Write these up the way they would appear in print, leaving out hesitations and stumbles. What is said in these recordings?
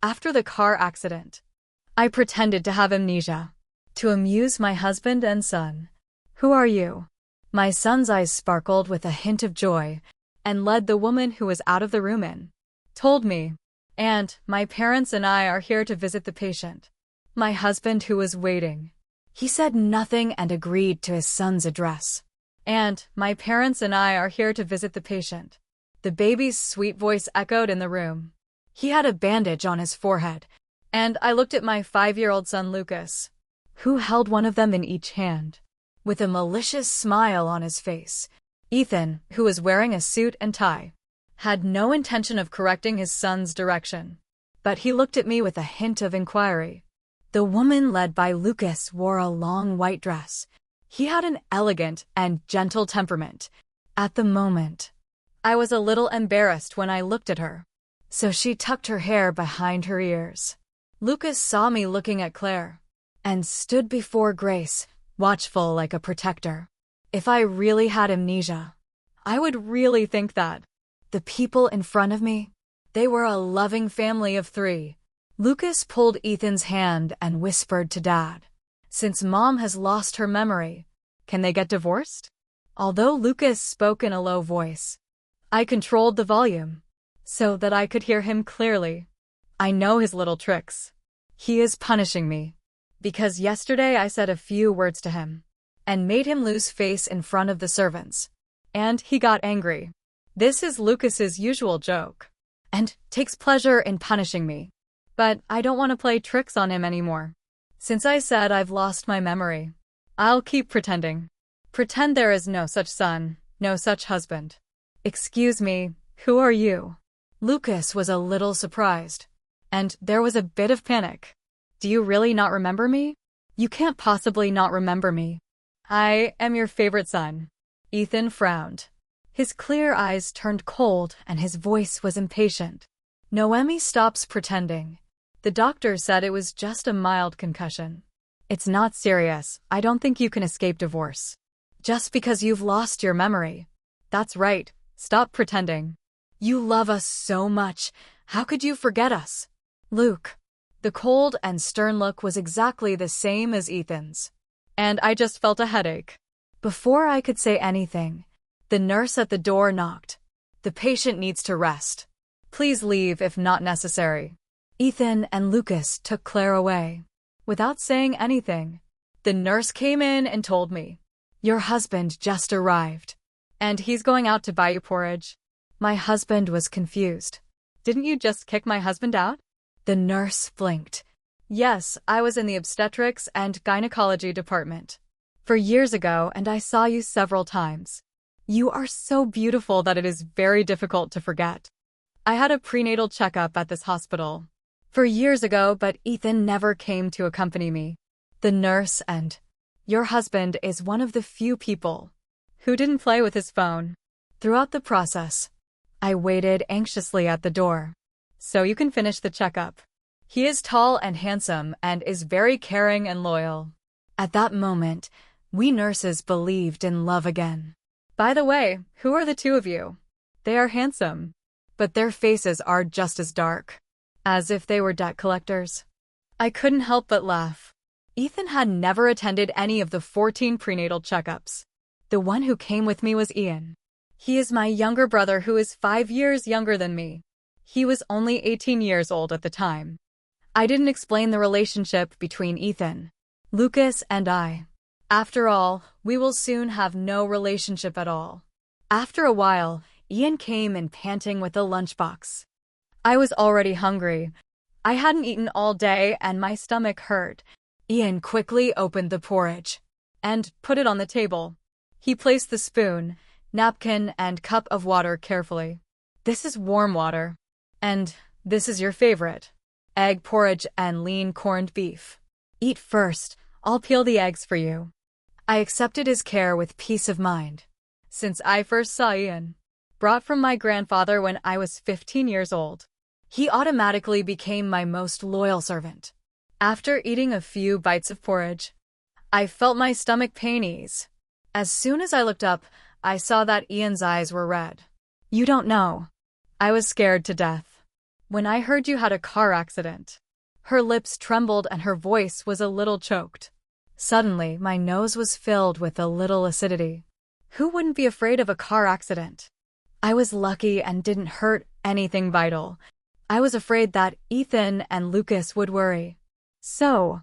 After the car accident, I pretended to have amnesia to amuse my husband and son. Who are you? My son's eyes sparkled with a hint of joy and led the woman who was out of the room in. Told me, "And my parents and I are here to visit the patient." My husband who was waiting. He said nothing and agreed to his son's address. "And my parents and I are here to visit the patient." The baby's sweet voice echoed in the room. He had a bandage on his forehead, and I looked at my 5-year-old son Lucas, who held one of them in each hand, with a malicious smile on his face. Ethan, who was wearing a suit and tie, had no intention of correcting his son's direction, but he looked at me with a hint of inquiry. The woman led by Lucas wore a long white dress. He had an elegant and gentle temperament. At the moment, I was a little embarrassed when I looked at her, so she tucked her hair behind her ears. Lucas saw me looking at Claire and stood before Grace, watchful like a protector. If I really had amnesia, I would really think that. The people in front of me, they were a loving family of 3. Lucas pulled Ethan's hand and whispered to Dad, "Since Mom has lost her memory, can they get divorced?" Although Lucas spoke in a low voice, I controlled the volume so that I could hear him clearly. I know his little tricks. He is punishing me because yesterday I said a few words to him and made him lose face in front of the servants, and he got angry. This is Lucas's usual joke and takes pleasure in punishing me. But I don't want to play tricks on him anymore. Since I said I've lost my memory, I'll keep pretending. Pretend there is no such son, no such husband. "Excuse me, who are you?" Lucas was a little surprised, and there was a bit of panic. "Do you really not remember me?" "You can't possibly not remember me. I am your favorite son." Ethan frowned. His clear eyes turned cold and his voice was impatient. "Noemi stops pretending. The doctor said it was just a mild concussion. It's not serious. I don't think you can escape divorce just because you've lost your memory." "That's right. Stop pretending. You love us so much. How could you forget us?" "Luke." The cold and stern look was exactly the same as Ethan's, and I just felt a headache. Before I could say anything, the nurse at the door knocked. "The patient needs to rest. Please leave if not necessary." Ethan and Lucas took Claire away. Without saying anything, the nurse came in and told me, "Your husband just arrived, and he's going out to buy you porridge." My husband was confused. "Didn't you just kick my husband out?" The nurse blinked. "Yes, I was in the obstetrics and gynecology department for years ago, and I saw you several times. You are so beautiful that it is very difficult to forget. I had a prenatal checkup at this hospital for years ago, but Ethan never came to accompany me." The nurse and your husband is one of the few people who didn't play with his phone. Throughout the process, I waited anxiously at the door. "So you can finish the checkup. He is tall and handsome and is very caring and loyal." At that moment, we nurses believed in love again. "By the way, who are the 2 of you? They are handsome, but their faces are just as dark, as if they were debt collectors." I couldn't help but laugh. Ethan had never attended any of the 14 prenatal checkups. The one who came with me was Ian. He is my younger brother who is 5 years younger than me. He was only 18 years old at the time. I didn't explain the relationship between Ethan, Lucas, and I. After all, we will soon have no relationship at all. After a while, Ian came in panting with a lunchbox. I was already hungry. I hadn't eaten all day and my stomach hurt. Ian quickly opened the porridge and put it on the table. He placed the spoon, napkin, and cup of water carefully. "This is warm water. And this is your favorite. Egg porridge and lean corned beef. Eat first. I'll peel the eggs for you." I accepted his care with peace of mind. Since I first saw Ian, brought from my grandfather when I was 15 years old, he automatically became my most loyal servant. After eating a few bites of porridge, I felt my stomach pain ease. As soon as I looked up, I saw that Ian's eyes were red. "You don't know." I was scared to death. When I heard you had a car accident. Her lips trembled and her voice was a little choked. Suddenly, my nose was filled with a little acidity. Who wouldn't be afraid of a car accident? I was lucky and didn't hurt anything vital. I was afraid that Ethan and Lucas would worry. So,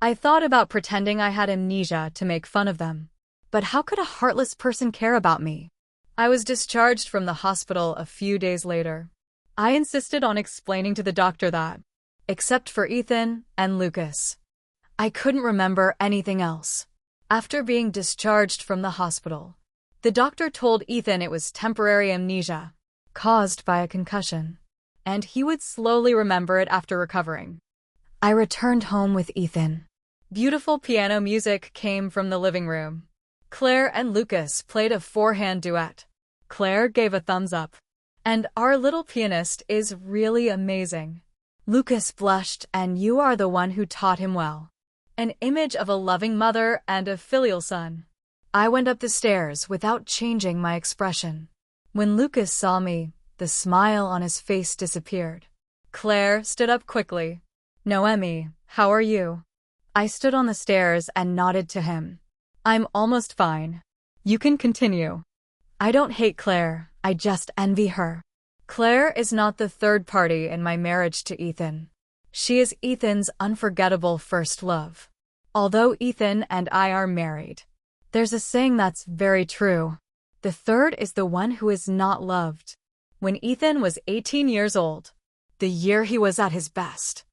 I thought about pretending I had amnesia to make fun of them. But how could a heartless person care about me? I was discharged from the hospital a few days later. I insisted on explaining to the doctor that, except for Ethan and Lucas, I couldn't remember anything else. After being discharged from the hospital, the doctor told Ethan it was temporary amnesia, caused by a concussion, and he would slowly remember it after recovering. I returned home with Ethan. Beautiful piano music came from the living room. Claire and Lucas played a four-hand duet. Claire gave a thumbs up. And our little pianist is really amazing. Lucas blushed, and you are the one who taught him well. An image of a loving mother and a filial son. I went up the stairs without changing my expression. When Lucas saw me, the smile on his face disappeared. Claire stood up quickly. Noemi, how are you? I stood on the stairs and nodded to him. I'm almost fine. You can continue. I don't hate Claire, I just envy her. Claire is not the third party in my marriage to Ethan. She is Ethan's unforgettable first love. Although Ethan and I are married, there's a saying that's very true. The third is the one who is not loved. When Ethan was 18 years old, the year he was at his best,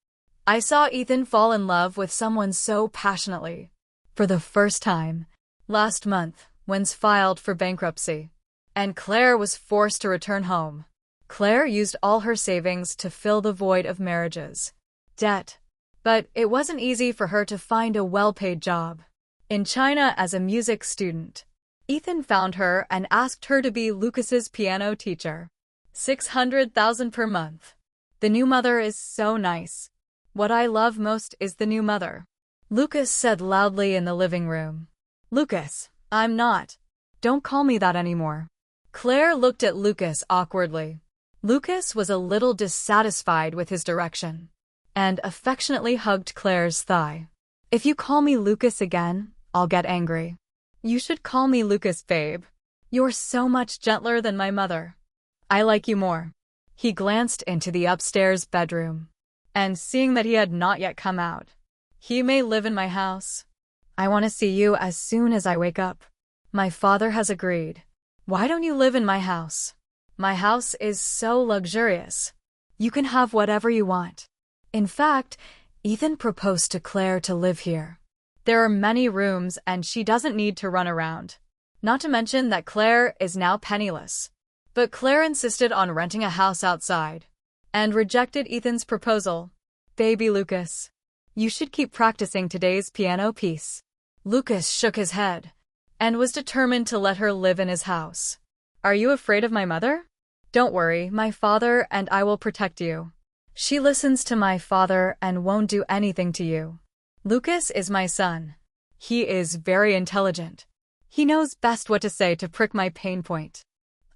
I saw Ethan fall in love with someone so passionately. For the first time, last month, Wens filed for bankruptcy, and Claire was forced to return home. Claire used all her savings to fill the void of marriage's debt. But it wasn't easy for her to find a well-paid job. In China as a music student, Ethan found her and asked her to be Lucas's piano teacher. $600,000 per month. The new mother is so nice. What I love most is the new mother. Lucas said loudly in the living room. Lucas, I'm not. Don't call me that anymore. Claire looked at Lucas awkwardly. Lucas was a little dissatisfied with his direction, and affectionately hugged Claire's thigh. If you call me Lucas again, I'll get angry. You should call me Lucas, babe. You're so much gentler than my mother. I like you more. He glanced into the upstairs bedroom, and seeing that he had not yet come out, he may live in my house. I want to see you as soon as I wake up. My father has agreed. Why don't you live in my house? My house is so luxurious. You can have whatever you want. In fact, Ethan proposed to Claire to live here. There are many rooms and she doesn't need to run around. Not to mention that Claire is now penniless. But Claire insisted on renting a house outside and rejected Ethan's proposal. Baby Lucas, you should keep practicing today's piano piece. Lucas shook his head and was determined to let her live in his house. Are you afraid of my mother? Don't worry, my father and I will protect you. She listens to my father and won't do anything to you. Lucas is my son. He is very intelligent. He knows best what to say to prick my pain point.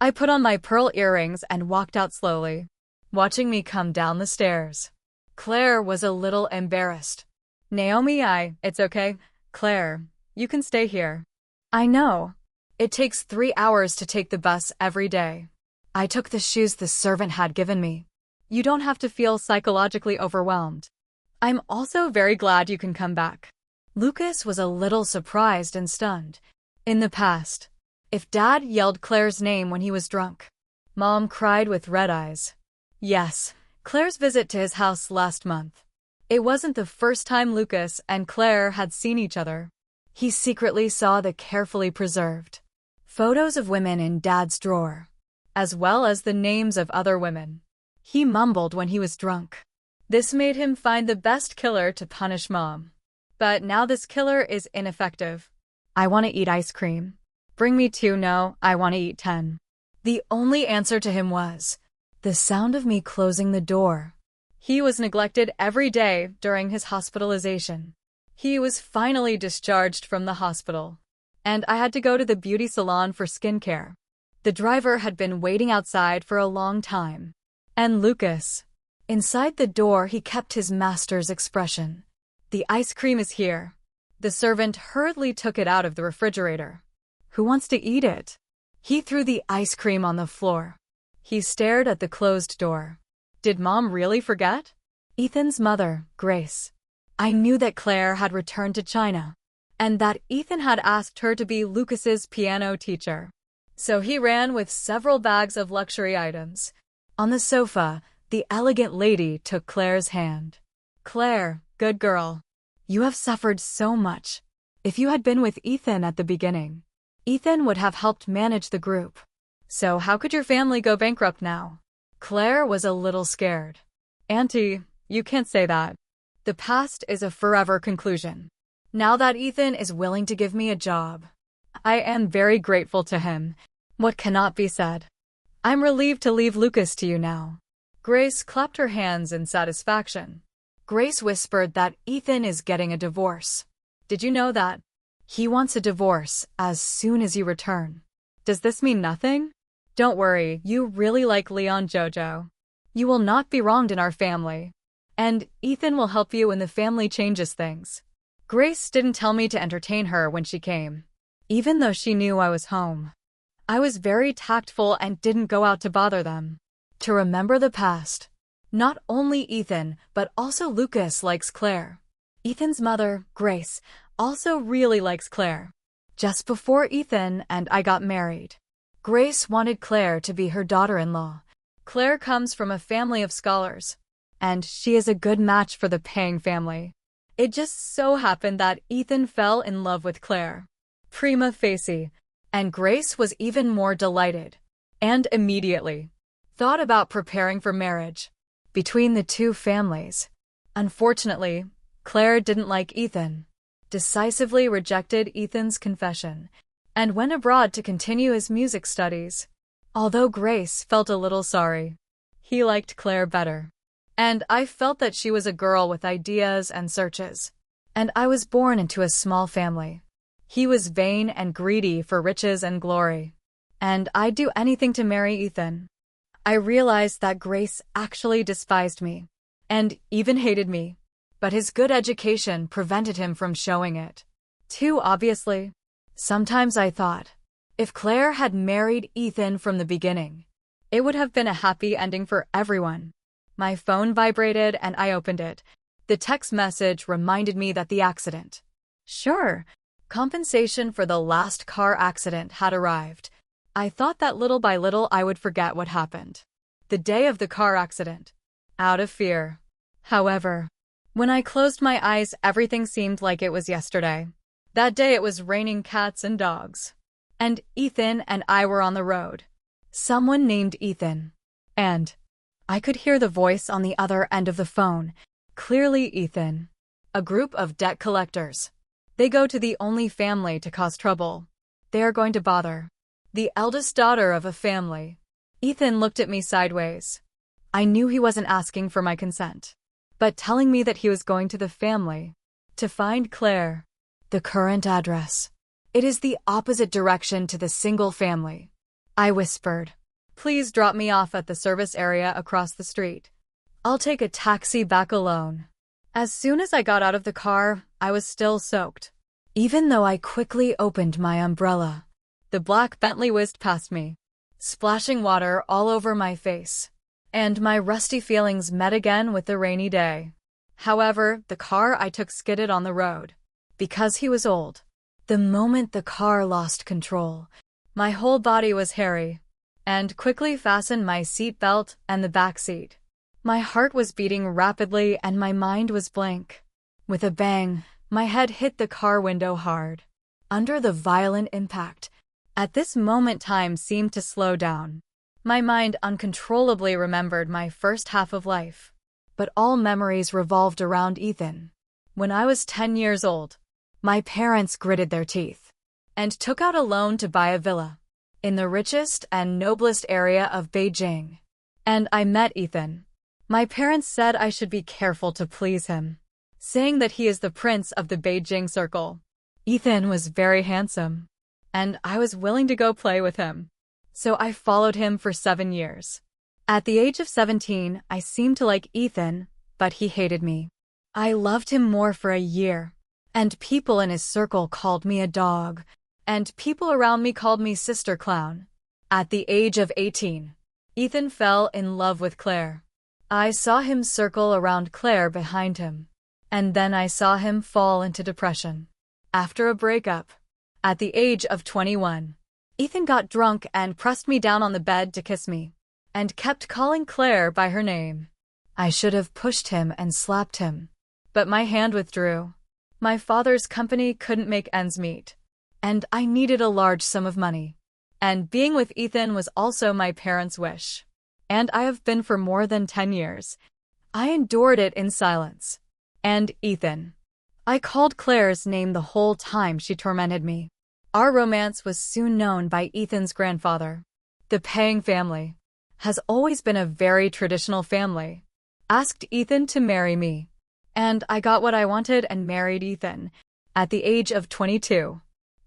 I put on my pearl earrings and walked out slowly, watching me come down the stairs. Claire was a little embarrassed. Naomi, it's okay. Claire, you can stay here. I know. It takes 3 hours to take the bus every day. I took the shoes the servant had given me. You don't have to feel psychologically overwhelmed. I'm also very glad you can come back. Lucas was a little surprised and stunned. In the past, if Dad yelled Claire's name when he was drunk, Mom cried with red eyes. Yes, Claire's visit to his house last month. It wasn't the first time Lucas and Claire had seen each other. He secretly saw the carefully preserved photos of women in Dad's drawer, as well as the names of other women. He mumbled when he was drunk. This made him find the best killer to punish Mom. But now this killer is ineffective. I want to eat ice cream. Bring me 2. No, I want to eat 10. The only answer to him was the sound of me closing the door. He was neglected every day during his hospitalization. He was finally discharged from the hospital, and I had to go to the beauty salon for skincare. The driver had been waiting outside for a long time, and Lucas Inside the door, he kept his master's expression. "The ice cream is here." The servant hurriedly took it out of the refrigerator. "Who wants to eat it?" He threw the ice cream on the floor. He stared at the closed door. Did Mom really forget? Ethan's mother, Grace. I knew that Claire had returned to China, and that Ethan had asked her to be Lucas's piano teacher. So he ran with several bags of luxury items. On the sofa, the elegant lady took Claire's hand. "Claire, good girl. You have suffered so much. If you had been with Ethan at the beginning, Ethan would have helped manage the group. So how could your family go bankrupt now?" Claire was a little scared. "Auntie, you can't say that. The past is a forever conclusion. Now that Ethan is willing to give me a job, I am very grateful to him. What cannot be said. I'm relieved to leave Lucas to you now." Grace clapped her hands in satisfaction. Grace whispered that Ethan is getting a divorce. "Did you know that? He wants a divorce as soon as you return." "Does this mean nothing?" "Don't worry, you really like Leon Jojo. You will not be wronged in our family. And Ethan will help you when the family changes things." Grace didn't tell me to entertain her when she came, even though she knew I was home. I was very tactful and didn't go out to bother them. To remember the past. Not only Ethan, but also Lucas likes Claire. Ethan's mother, Grace, also really likes Claire. Just before Ethan and I got married, Grace wanted Claire to be her daughter-in-law. Claire comes from a family of scholars, and she is a good match for the Pang family. It just so happened that Ethan fell in love with Claire. Prima facie. And Grace was even more delighted, and immediately thought about preparing for marriage between the two families. Unfortunately, Claire didn't like Ethan, decisively rejected Ethan's confession, and went abroad to continue his music studies. Although Grace felt a little sorry, he liked Claire better. And I felt that she was a girl with ideas and searches. And I was born into a small family. He was vain and greedy for riches and glory. And I'd do anything to marry Ethan. I realized that Grace actually despised me, and even hated me. But his good education prevented him from showing it too obviously. Sometimes I thought, if Claire had married Ethan from the beginning, it would have been a happy ending for everyone. My phone vibrated and I opened it. The text message reminded me that the accident. Sure, compensation for the last car accident had arrived. I thought that little by little I would forget what happened the day of the car accident, out of fear. However, when I closed my eyes, everything seemed like it was yesterday. That day it was raining cats and dogs. And Ethan and I were on the road. Someone named Ethan. And I could hear the voice on the other end of the phone. Clearly Ethan. A group of debt collectors. They go to the only family to cause trouble. They are going to bother the eldest daughter of a family. Ethan looked at me sideways. I knew he wasn't asking for my consent, but telling me that he was going to the family to find Claire. The current address. It is the opposite direction to the single family. I whispered. Please drop me off at the service area across the street. I'll take a taxi back alone. As soon as I got out of the car, I was still soaked. Even though I quickly opened my umbrella, the black Bentley whizzed past me, splashing water all over my face. And my rusty feelings met again with the rainy day. However, the car I took skidded on the road. Because he was old. The moment the car lost control, my whole body was hairy, and quickly fastened my seat belt and the back seat. My heart was beating rapidly and my mind was blank. With a bang, my head hit the car window hard. Under the violent impact, at this moment time seemed to slow down. My mind uncontrollably remembered my first half of life. But all memories revolved around Ethan. When I was 10 years old, my parents gritted their teeth and took out a loan to buy a villa in the richest and noblest area of Beijing. And I met Ethan. My parents said I should be careful to please him, saying that he is the prince of the Beijing circle. Ethan was very handsome, and I was willing to go play with him. So I followed him for 7 years. At the age of 17, I seemed to like Ethan, but he hated me. I loved him more for a year, and people in his circle called me a dog, and people around me called me Sister Clown. At the age of 18, Ethan fell in love with Claire. I saw him circle around Claire behind him, and then I saw him fall into depression. After a breakup, at the age of 21, Ethan got drunk and pressed me down on the bed to kiss me, and kept calling Claire by her name. I should have pushed him and slapped him, but my hand withdrew. My father's company couldn't make ends meet, and I needed a large sum of money. And being with Ethan was also my parents' wish. And I have been for more than 10 years. I endured it in silence. And Ethan. I called Claire's name the whole time she tormented me. Our romance was soon known by Ethan's grandfather. The Pang family has always been a very traditional family. Asked Ethan to marry me, and I got what I wanted and married Ethan. At the age of 22,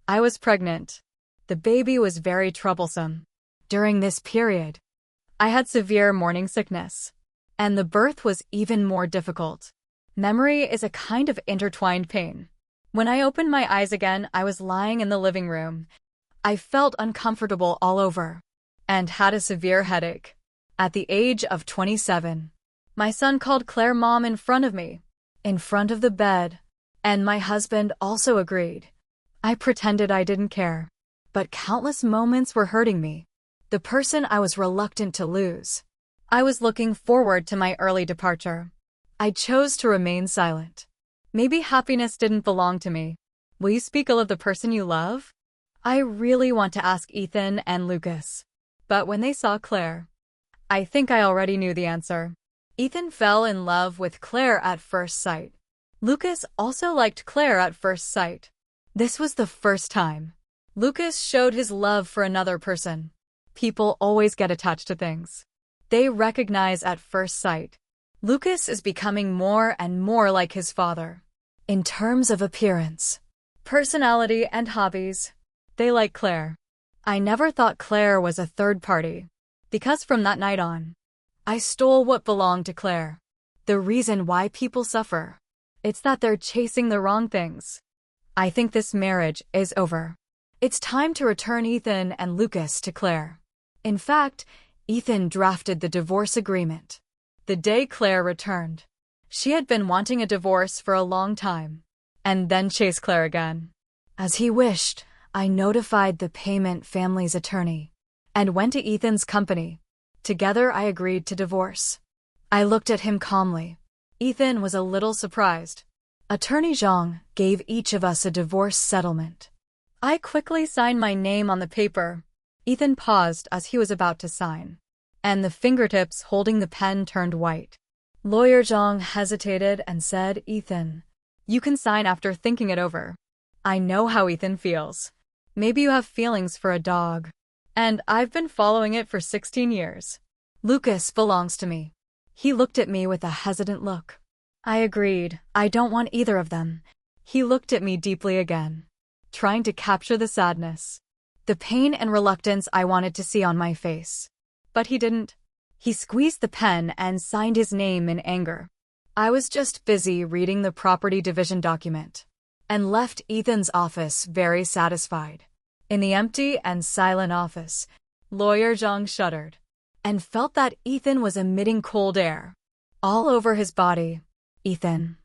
I was pregnant. The baby was very troublesome. During this period, I had severe morning sickness, and the birth was even more difficult. Memory is a kind of intertwined pain. When I opened my eyes again, I was lying in the living room. I felt uncomfortable all over, and had a severe headache. At the age of 27, my son called Claire Mom in front of me, in front of the bed, and my husband also agreed. I pretended I didn't care, but countless moments were hurting me. The person I was reluctant to lose. I was looking forward to my early departure. I chose to remain silent. Maybe happiness didn't belong to me. Will you speak ill of the person you love? I really want to ask Ethan and Lucas. But when they saw Claire, I think I already knew the answer. Ethan fell in love with Claire at first sight. Lucas also liked Claire at first sight. This was the first time Lucas showed his love for another person. People always get attached to things they recognize at first sight. Lucas is becoming more and more like his father. In terms of appearance, personality, and hobbies, they like Claire. I never thought Claire was a third party, because from that night on, I stole what belonged to Claire. The reason why people suffer, it's that they're chasing the wrong things. I think this marriage is over. It's time to return Ethan and Lucas to Claire. In fact, Ethan drafted the divorce agreement the day Claire returned. She had been wanting a divorce for a long time, and then chased Claire again. As he wished, I notified the payment family's attorney, and went to Ethan's company. Together I agreed to divorce. I looked at him calmly. Ethan was a little surprised. Attorney Zhang gave each of us a divorce settlement. I quickly signed my name on the paper. Ethan paused as he was about to sign, and the fingertips holding the pen turned white. Lawyer Zhang hesitated and said, "Ethan, you can sign after thinking it over. I know how Ethan feels. Maybe you have feelings for a dog. And I've been following it for 16 years. Lucas belongs to me." He looked at me with a hesitant look. I agreed. I don't want either of them. He looked at me deeply again, trying to capture the sadness, the pain and reluctance I wanted to see on my face. But he didn't. He squeezed the pen and signed his name in anger. I was just busy reading the property division document, and left Ethan's office very satisfied. In the empty and silent office, Lawyer Zhang shuddered, and felt that Ethan was emitting cold air all over his body. "Ethan,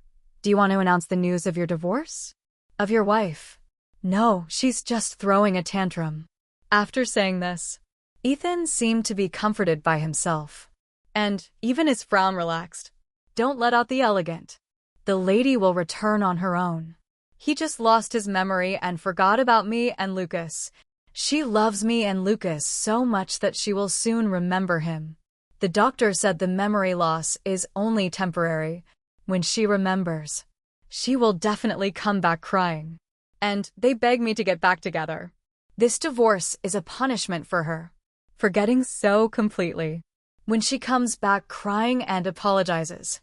do you want to announce the news of your divorce? Of your wife?" "No, she's just throwing a tantrum." After saying this, Ethan seemed to be comforted by himself, and even his frown relaxed. "Don't let out the elegant. The lady will return on her own. He just lost his memory and forgot about me and Lucas. She loves me and Lucas so much that she will soon remember him. The doctor said the memory loss is only temporary. When she remembers, she will definitely come back crying. And they beg me to get back together. This divorce is a punishment for her, forgetting so completely. When she comes back crying and apologizes,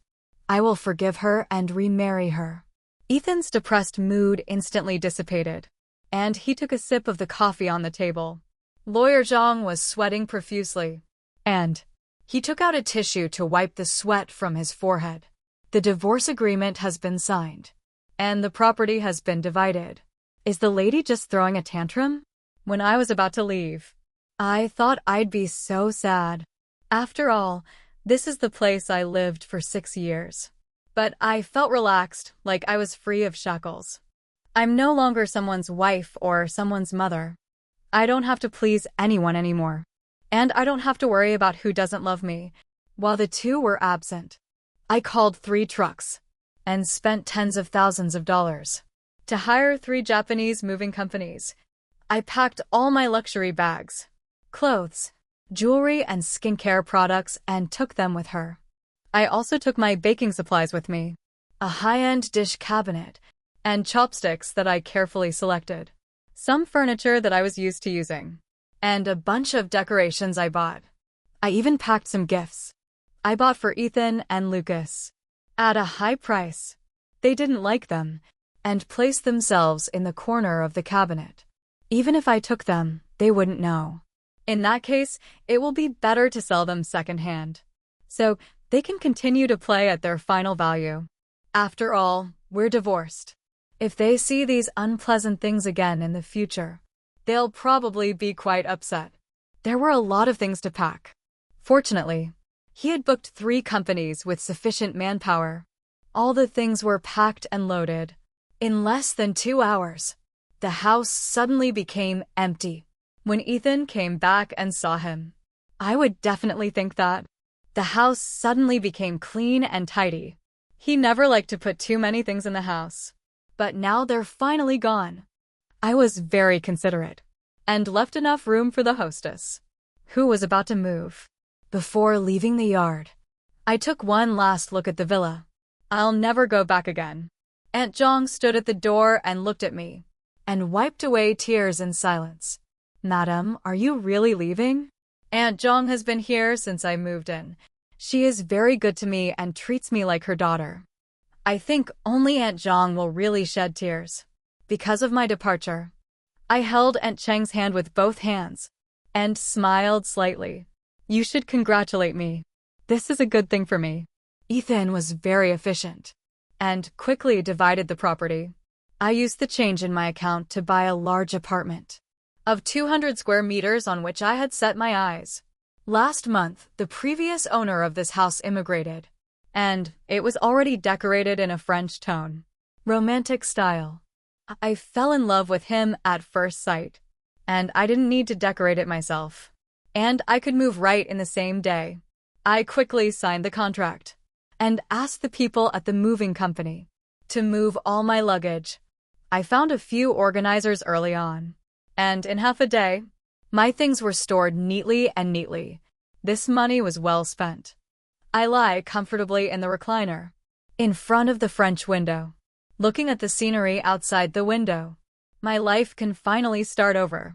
I will forgive her and remarry her." Ethan's depressed mood instantly dissipated, and he took a sip of the coffee on the table. Lawyer Zhang was sweating profusely, and He took out a tissue to wipe the sweat from his forehead. The divorce agreement has been signed, and the property has been divided. Is the lady just throwing a tantrum? When I was about to leave, I thought I'd be so sad. After all, this is the place I lived for 6 years. But I felt relaxed, like I was free of shackles. I'm no longer someone's wife or someone's mother. I don't have to please anyone anymore. And I don't have to worry about who doesn't love me. While the two were absent, I called 3 trucks and spent tens of thousands of dollars to hire 3 Japanese moving companies. I packed all my luxury bags, clothes, jewelry, and skincare products and took them with her. I also took my baking supplies with me, a high-end dish cabinet, and chopsticks that I carefully selected, some furniture that I was used to using, and a bunch of decorations I bought. I even packed some gifts I bought for Ethan and Lucas at a high price. They didn't like them and placed themselves in the corner of the cabinet. Even if I took them, they wouldn't know. In that case, it will be better to sell them secondhand, so they can continue to play at their final value. After all, we're divorced. If they see these unpleasant things again in the future, they'll probably be quite upset. There were a lot of things to pack. Fortunately, he had booked 3 companies with sufficient manpower. All the things were packed and loaded. In less than 2 hours, the house suddenly became empty. When Ethan came back and saw him, I would definitely think that. The house suddenly became clean and tidy. He never liked to put too many things in the house, but now they're finally gone. I was very considerate and left enough room for the hostess, who was about to move. Before leaving the yard, I took one last look at the villa. I'll never go back again. Aunt Jong stood at the door and looked at me and wiped away tears in silence. Madam, are you really leaving? Aunt Jong has been here since I moved in. She is very good to me and treats me like her daughter. I think only Aunt Jong will really shed tears because of my departure. I held Aunt Cheng's hand with both hands and smiled slightly. You should congratulate me. This is a good thing for me. Ethan was very efficient and quickly divided the property. I used the change in my account to buy a large apartment of 200 square meters on which I had set my eyes. Last month, the previous owner of this house immigrated, and it was already decorated in a French tone, romantic style. I fell in love with him at first sight, and I didn't need to decorate it myself. And I could move right in the same day. I quickly signed the contract and asked the people at the moving company to move all my luggage. I found a few organizers early on, and in half a day, my things were stored neatly and neatly. This money was well spent. I lie comfortably in the recliner, in front of the French window, looking at the scenery outside the window. My life can finally start over.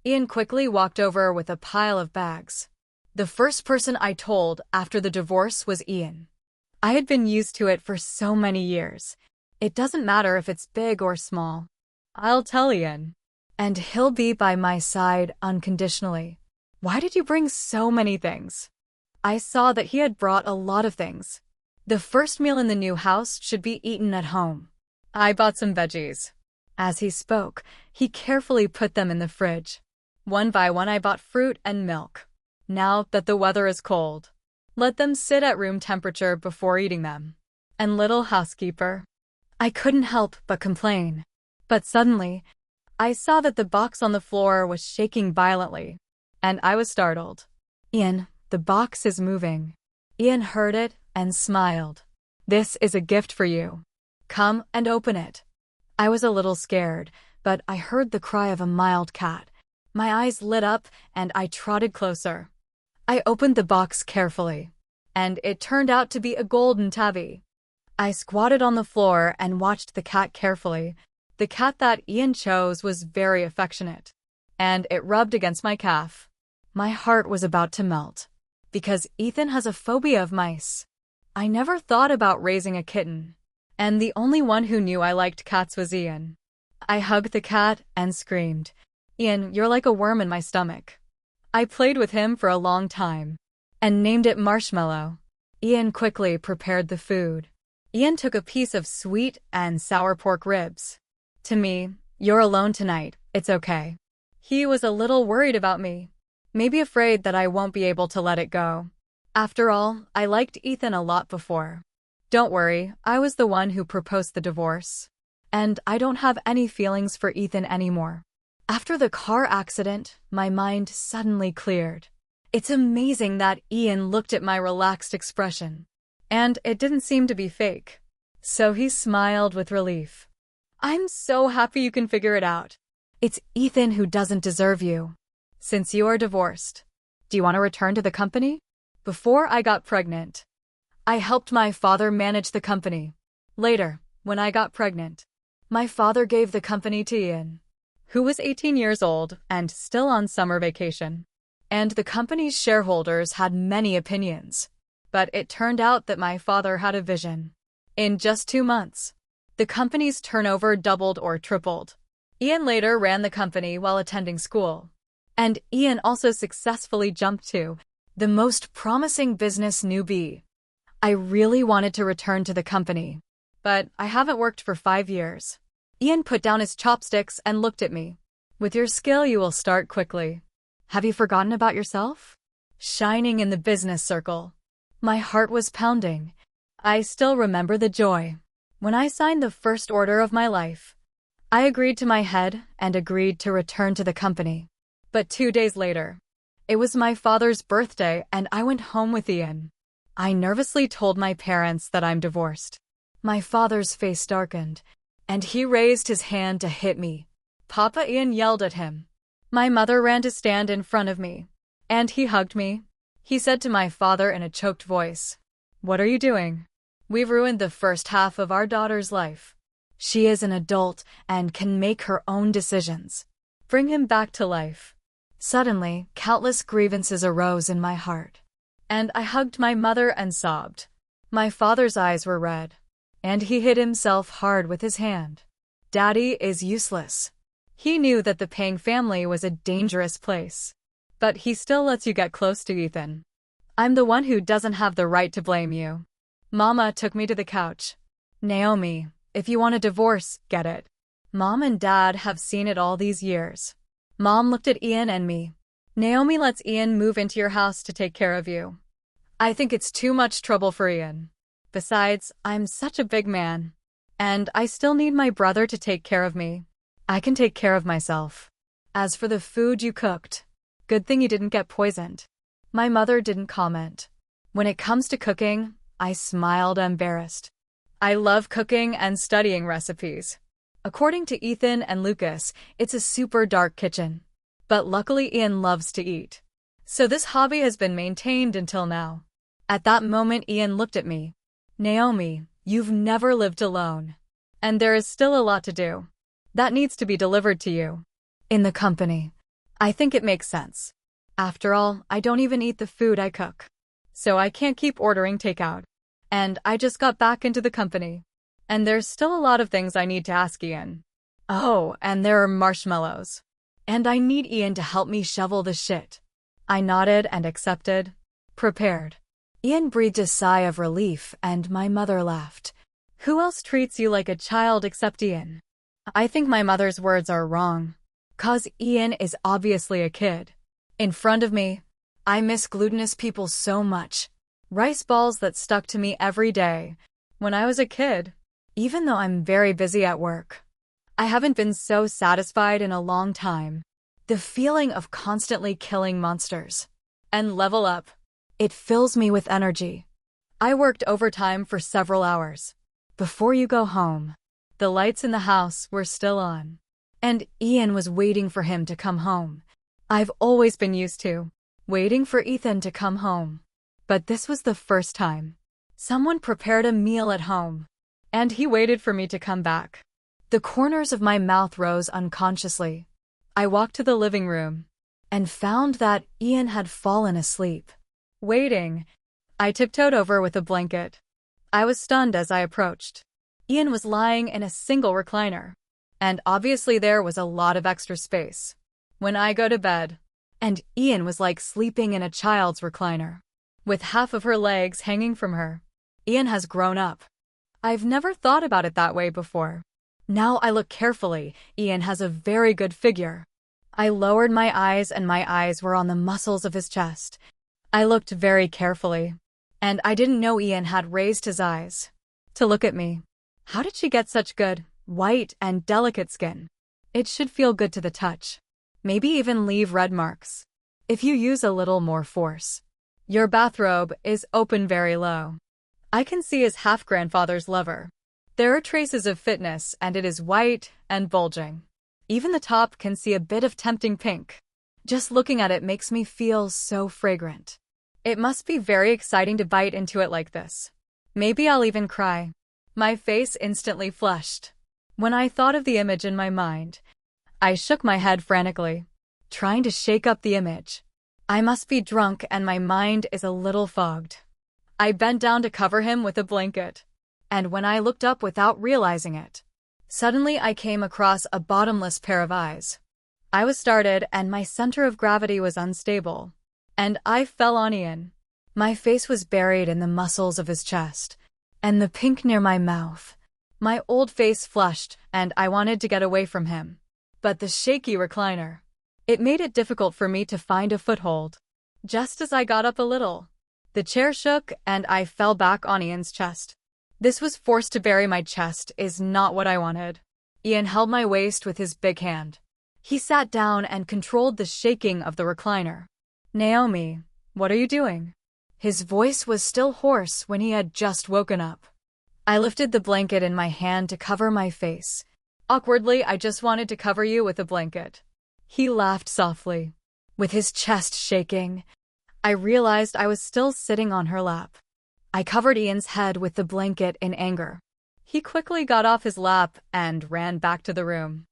Ian quickly walked over with a pile of bags. The first person I told after the divorce was Ian. I had been used to it for so many years. It doesn't matter if it's big or small. I'll tell Ian, and he'll be by my side unconditionally. Why did you bring so many things? I saw that he had brought a lot of things. The first meal in the new house should be eaten at home. I bought some veggies. As he spoke, he carefully put them in the fridge. One by one I bought fruit and milk. Now that the weather is cold, let them sit at room temperature before eating them. And little housekeeper, I couldn't help but complain. But suddenly, I saw that the box on the floor was shaking violently, and I was startled. Ian, the box is moving. Ian heard it and smiled. This is a gift for you. Come and open it. I was a little scared, but I heard the cry of a mild cat. My eyes lit up and I trotted closer. I opened the box carefully, and it turned out to be a golden tabby. I squatted on the floor and watched the cat carefully. The cat that Ian chose was very affectionate, and it rubbed against my calf. My heart was about to melt, because Ethan has a phobia of mice. I never thought about raising a kitten, and the only one who knew I liked cats was Ian. I hugged the cat and screamed, Ian, you're like a worm in my stomach. I played with him for a long time, and named it Marshmallow. Ian quickly prepared the food. Ian took a piece of sweet and sour pork ribs. To me, "You're alone tonight, it's okay." He was a little worried about me, maybe afraid that I won't be able to let it go. After all, I liked Ethan a lot before. Don't worry, I was the one who proposed the divorce. And I don't have any feelings for Ethan anymore. After the car accident, my mind suddenly cleared. It's amazing that Ian looked at my relaxed expression. And it didn't seem to be fake. So he smiled with relief. "I'm so happy you can figure it out. It's Ethan who doesn't deserve you. Since you are divorced, do you want to return to the company?" Before I got pregnant, I helped my father manage the company. Later, when I got pregnant, my father gave the company to Ian, who was 18 years old and still on summer vacation. And the company's shareholders had many opinions. But it turned out that my father had a vision. In just 2 months, the company's turnover doubled or tripled. Ian later ran the company while attending school. And Ian also successfully jumped to the most promising business newbie. I really wanted to return to the company, but I haven't worked for 5 years. Ian put down his chopsticks and looked at me. "With your skill, you will start quickly. Have you forgotten about yourself?" Shining in the business circle. My heart was pounding. I still remember the joy. When I signed the first order of my life, I agreed to my head and agreed to return to the company. But 2 days later, it was my father's birthday and I went home with Ian. I nervously told my parents that I'm divorced. My father's face darkened, and he raised his hand to hit me. Papa, Ian yelled at him. My mother ran to stand in front of me, and he hugged me. He said to my father in a choked voice, "What are you doing? We've ruined the first half of our daughter's life. She is an adult and can make her own decisions. Bring him back to life." Suddenly, countless grievances arose in my heart, and I hugged my mother and sobbed. My father's eyes were red, and he hit himself hard with his hand. Daddy is useless. He knew that the Pang family was a dangerous place, but he still lets you get close to Ethan. I'm the one who doesn't have the right to blame you. Mama took me to the couch. "Naomi, if you want a divorce, get it. Mom and Dad have seen it all these years." Mom looked at Ian and me. "Naomi lets Ian move into your house to take care of you. I think it's too much trouble for Ian. Besides, I'm such a big man, and I still need my brother to take care of me. I can take care of myself. As for the food you cooked, good thing you didn't get poisoned." My mother didn't comment. When it comes to cooking, I smiled embarrassed. I love cooking and studying recipes. According to Ethan and Lucas, it's a super dark kitchen. But luckily Ian loves to eat. So this hobby has been maintained until now. At that moment Ian looked at me. "Naomi, you've never lived alone. And there is still a lot to do. That needs to be delivered to you. In the company. I think it makes sense. After all, I don't even eat the food I cook. So I can't keep ordering takeout. And I just got back into the company. And there's still a lot of things I need to ask Ian. Oh, and there are marshmallows. And I need Ian to help me shovel the shit." I nodded and accepted. Prepared. Ian breathed a sigh of relief and my mother laughed. "Who else treats you like a child except Ian?" I think my mother's words are wrong. 'Cause Ian is obviously a kid. In front of me, I miss glutinous people so much. Rice balls that stuck to me every day. When I was a kid, even though I'm very busy at work, I haven't been so satisfied in a long time. The feeling of constantly killing monsters and level up, it fills me with energy. I worked overtime for several hours. Before you go home, the lights in the house were still on, and Ian was waiting for him to come home. I've always been used to waiting for Ethan to come home. But this was the first time. Someone prepared a meal at home, and he waited for me to come back. The corners of my mouth rose unconsciously. I walked to the living room and found that Ian had fallen asleep. Waiting, I tiptoed over with a blanket. I was stunned as I approached. Ian was lying in a single recliner, and obviously there was a lot of extra space. When I go to bed, and Ian was like sleeping in a child's recliner. with half of her legs hanging from her. Ian has grown up. I've never thought about it that way before. Now I look carefully. Ian has a very good figure. I lowered my eyes and my eyes were on the muscles of his chest. I looked very carefully. And I didn't know Ian had raised his eyes to look at me. How did she get such good, white and delicate skin? It should feel good to the touch. Maybe even leave red marks. If you use a little more force. Your bathrobe is open very low. I can see his half-grandfather's lover. There are traces of fitness and it is white and bulging. Even the top can see a bit of tempting pink. Just looking at it makes me feel so fragrant. It must be very exciting to bite into it like this. Maybe I'll even cry. My face instantly flushed. When I thought of the image in my mind, I shook my head frantically, trying to shake up the image. I must be drunk and my mind is a little fogged. I bent down to cover him with a blanket. And when I looked up without realizing it, suddenly I came across a bottomless pair of eyes. I was startled and my center of gravity was unstable. And I fell on Ian. My face was buried in the muscles of his chest, and the pink near my mouth. My old face flushed, and I wanted to get away from him. But the shaky recliner. It made it difficult for me to find a foothold. Just as I got up a little, the chair shook and I fell back on Ian's chest. This was forced to bury my chest is not what I wanted. Ian held my waist with his big hand. He sat down and controlled the shaking of the recliner. Naomi, what are you doing? His voice was still hoarse when he had just woken up. I lifted the blanket in my hand to cover my face. Awkwardly, I just wanted to cover you with a blanket. He laughed softly. With his chest shaking, I realized I was still sitting on her lap. I covered Ian's head with the blanket in anger. He quickly got off his lap and ran back to the room.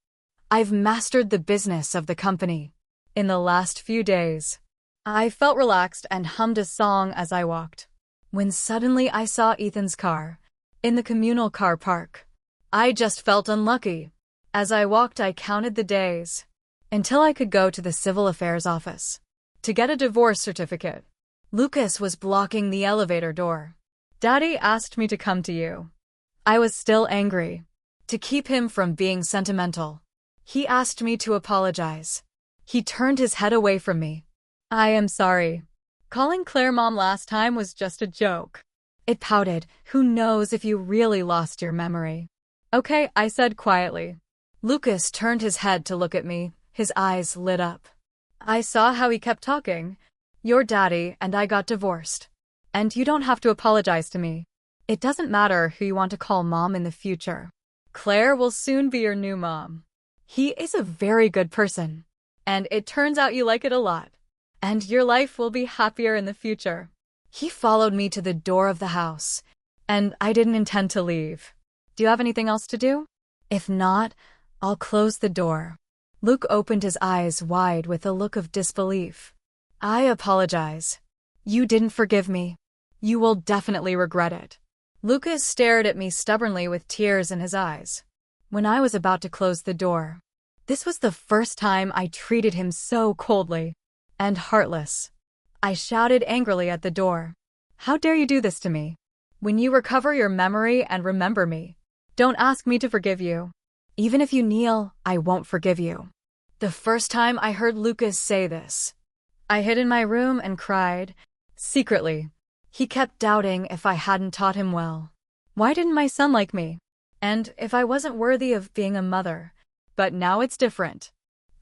I've mastered the business of the company. In the last few days, I felt relaxed and hummed a song as I walked. When suddenly I saw Ethan's car, in the communal car park. I just felt unlucky. As I walked, I counted the days, until I could go to the civil affairs office to get a divorce certificate. Lucas was blocking the elevator door. Daddy asked me to come to you. I was still angry. To keep him from being sentimental, he asked me to apologize. He turned his head away from me. I am sorry. Calling Claire mom last time was just a joke. It pouted. Who knows if you really lost your memory? Okay, I said quietly. Lucas turned his head to look at me. His eyes lit up. I saw how he kept talking. Your daddy and I got divorced. And you don't have to apologize to me. It doesn't matter who you want to call mom in the future. Claire will soon be your new mom. He is a very good person. And it turns out you like it a lot. And your life will be happier in the future. He followed me to the door of the house, and I didn't intend to leave. Do you have anything else to do? If not, I'll close the door. Luke opened his eyes wide with a look of disbelief. I apologize. You didn't forgive me. You will definitely regret it. Lucas stared at me stubbornly with tears in his eyes. When I was about to close the door, this was the first time I treated him so coldly and heartless. I shouted angrily at the door. How dare you do this to me? When you recover your memory and remember me, don't ask me to forgive you. Even if you kneel, I won't forgive you. The first time I heard Lucas say this, I hid in my room and cried, secretly. He kept doubting if I hadn't taught him well. Why didn't my son like me? And if I wasn't worthy of being a mother. But now it's different.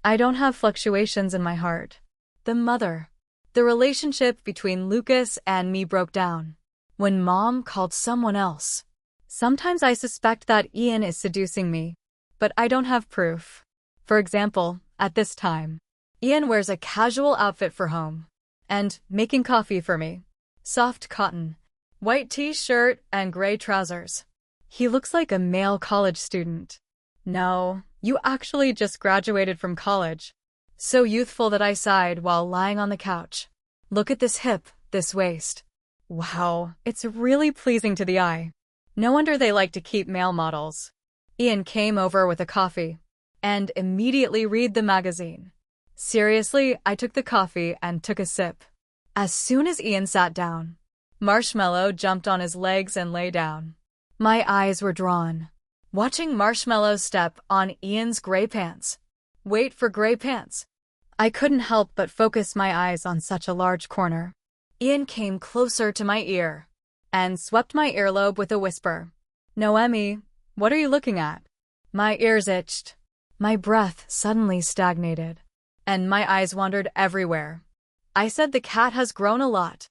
I don't have fluctuations in my heart. The relationship between Lucas and me broke down when Mom called someone else. Sometimes I suspect that Ian is seducing me, but I don't have proof. For example, at this time, Ian wears a casual outfit for home and making coffee for me. Soft cotton, white t-shirt, and gray trousers. He looks like a male college student. No, you actually just graduated from college. So youthful that I sighed while lying on the couch. Look at this hip, this waist. Wow, it's really pleasing to the eye. No wonder they like to keep male models. Ian came over with a coffee and immediately read the magazine. Seriously, I took the coffee and took a sip. As soon as Ian sat down, Marshmallow jumped on his legs and lay down. My eyes were drawn, watching Marshmallow step on Ian's gray pants. Wait for gray pants. I couldn't help but focus my eyes on such a large corner. Ian came closer to my ear and swept my earlobe with a whisper. Noemi, what are you looking at? My ears itched. My breath suddenly stagnated, and my eyes wandered everywhere. I said the cat has grown a lot.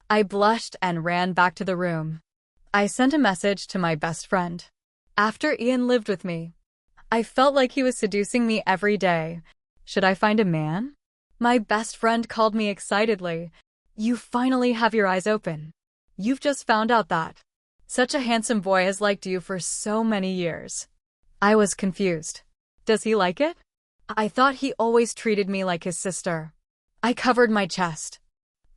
I blushed and ran back to the room. I sent a message to my best friend. After Ian lived with me, I felt like he was seducing me every day. Should I find a man? My best friend called me excitedly. You finally have your eyes open. You've just found out that such a handsome boy has liked you for so many years. I was confused. Does he like it? I thought he always treated me like his sister. I covered my chest.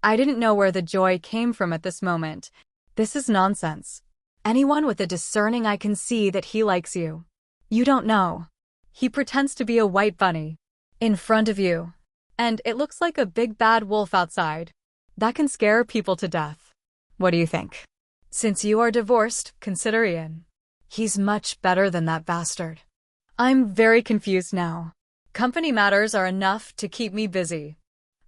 I didn't know where the joy came from at this moment. This is nonsense. Anyone with a discerning eye can see that he likes you. You don't know. He pretends to be a white bunny in front of you, and it looks like a big bad wolf outside. That can scare people to death. What do you think? Since you are divorced, consider Ian. He's much better than that bastard. I'm very confused now. Company matters are enough to keep me busy.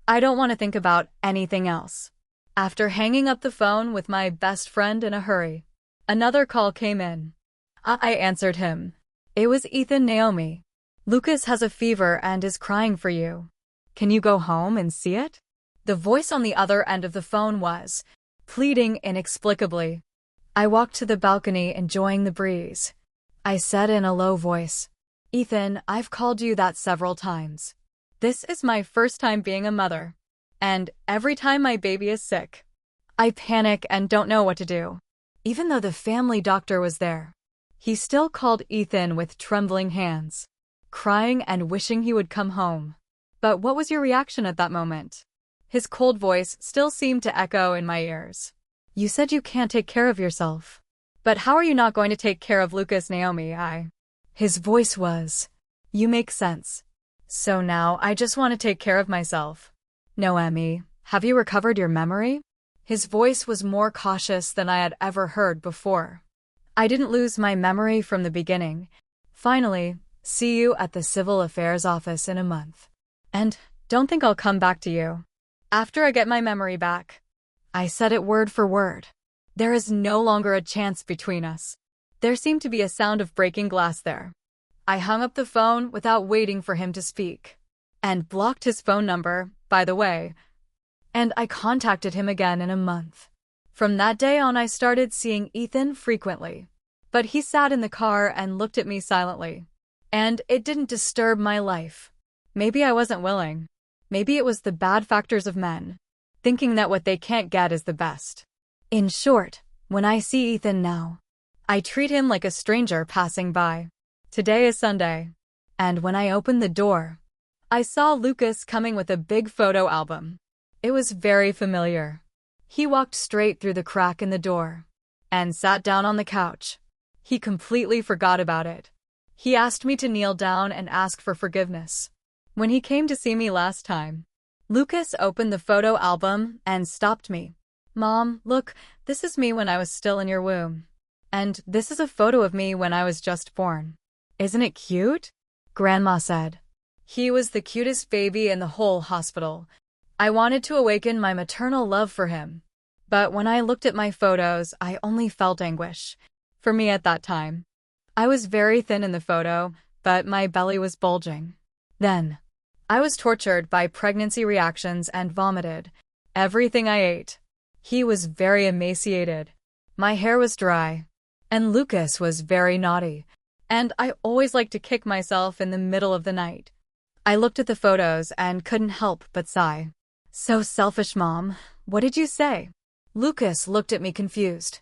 I don't want to think about anything else. After hanging up the phone with my best friend in a hurry, another call came in. I answered him. It was Ethan. Naomi. Lucas has a fever and is crying for you. Can you go home and see it? The voice on the other end of the phone was pleading inexplicably. I walked to the balcony, enjoying the breeze. I said in a low voice, Ethan, I've called you that several times. This is my first time being a mother, and every time my baby is sick, I panic and don't know what to do. Even though the family doctor was there, he still called Ethan with trembling hands, crying and wishing he would come home. But what was your reaction at that moment? His cold voice still seemed to echo in my ears. You said you can't take care of yourself. But how are you not going to take care of Lucas? Naomi, His voice was, you make sense. So now I just want to take care of myself. Noemi, have you recovered your memory? His voice was more cautious than I had ever heard before. I didn't lose my memory from the beginning. Finally, see you at the Civil Affairs office in a month. And don't think I'll come back to you after I get my memory back. I said it word for word. There is no longer a chance between us. There seemed to be a sound of breaking glass there. I hung up the phone without waiting for him to speak, and blocked his phone number, by the way, and I contacted him again in a month. From that day on, I started seeing Ethan frequently, but he sat in the car and looked at me silently, and it didn't disturb my life. Maybe I wasn't willing. Maybe it was the bad factors of men, thinking that what they can't get is the best. In short, when I see Ethan now, I treat him like a stranger passing by. Today is Sunday, and when I opened the door, I saw Lucas coming with a big photo album. It was very familiar. He walked straight through the crack in the door and sat down on the couch. He completely forgot about it. He asked me to kneel down and ask for forgiveness. When he came to see me last time, Lucas opened the photo album and stopped me. Mom, look, this is me when I was still in your womb. And this is a photo of me when I was just born. Isn't it cute? Grandma said. He was the cutest baby in the whole hospital. I wanted to awaken my maternal love for him. But when I looked at my photos, I only felt anguish. For me at that time, I was very thin in the photo, but my belly was bulging. Then, I was tortured by pregnancy reactions and vomited everything I ate. He was very emaciated. My hair was dry. And Lucas was very naughty. And I always liked to kick myself in the middle of the night. I looked at the photos and couldn't help but sigh. So selfish, Mom. What did you say? Lucas looked at me confused.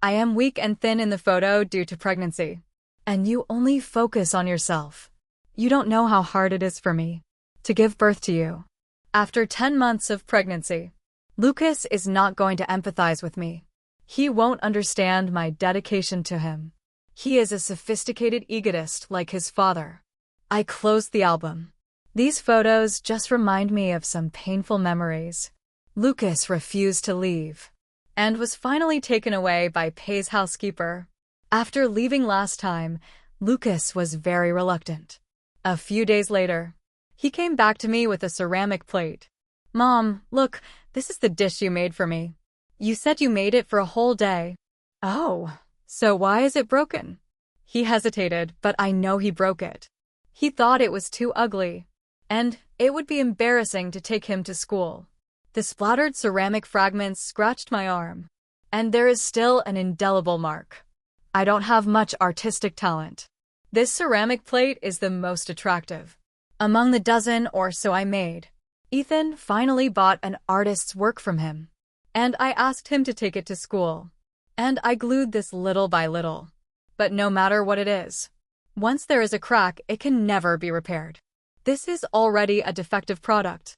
I am weak and thin in the photo due to pregnancy. And you only focus on yourself. You don't know how hard it is for me to give birth to you. After 10 months of pregnancy, Lucas is not going to empathize with me. He won't understand my dedication to him. He is a sophisticated egotist like his father. I closed the album. These photos just remind me of some painful memories. Lucas refused to leave and was finally taken away by Pay's housekeeper. After leaving last time, Lucas was very reluctant. A few days later, he came back to me with a ceramic plate. "Mom, look, this is the dish you made for me. You said you made it for a whole day." "Oh, so why is it broken?" He hesitated, but I know he broke it. He thought it was too ugly, and it would be embarrassing to take him to school. The splattered ceramic fragments scratched my arm, and there is still an indelible mark. I don't have much artistic talent. This ceramic plate is the most attractive among the dozen or so I made. Ethan finally bought an artist's work from him, and I asked him to take it to school. And I glued this little by little. But no matter what it is, once there is a crack, it can never be repaired. This is already a defective product.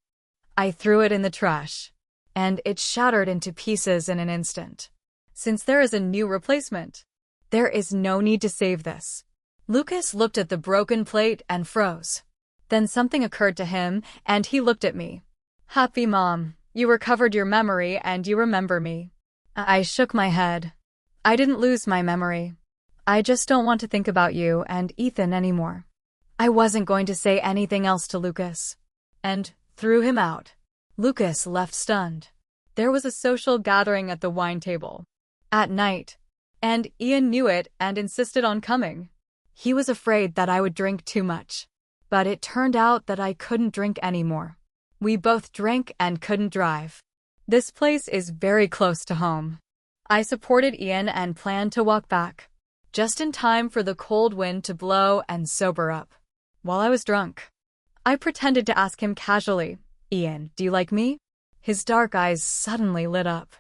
I threw it in the trash, and it shattered into pieces in an instant. Since there is a new replacement, there is no need to save this. Lucas looked at the broken plate and froze. Then something occurred to him, and he looked at me. "Happy Mom, you recovered your memory and you remember me." I shook my head. I didn't lose my memory. I just don't want to think about you and Ethan anymore. I wasn't going to say anything else to Lucas, and threw him out. Lucas left stunned. There was a social gathering at the wine table at night, and Ian knew it and insisted on coming. He was afraid that I would drink too much, but it turned out that I couldn't drink anymore. We both drank and couldn't drive. This place is very close to home. I supported Ian and planned to walk back, just in time for the cold wind to blow and sober up. While I was drunk, I pretended to ask him casually, "Ian, do you like me?" His dark eyes suddenly lit up,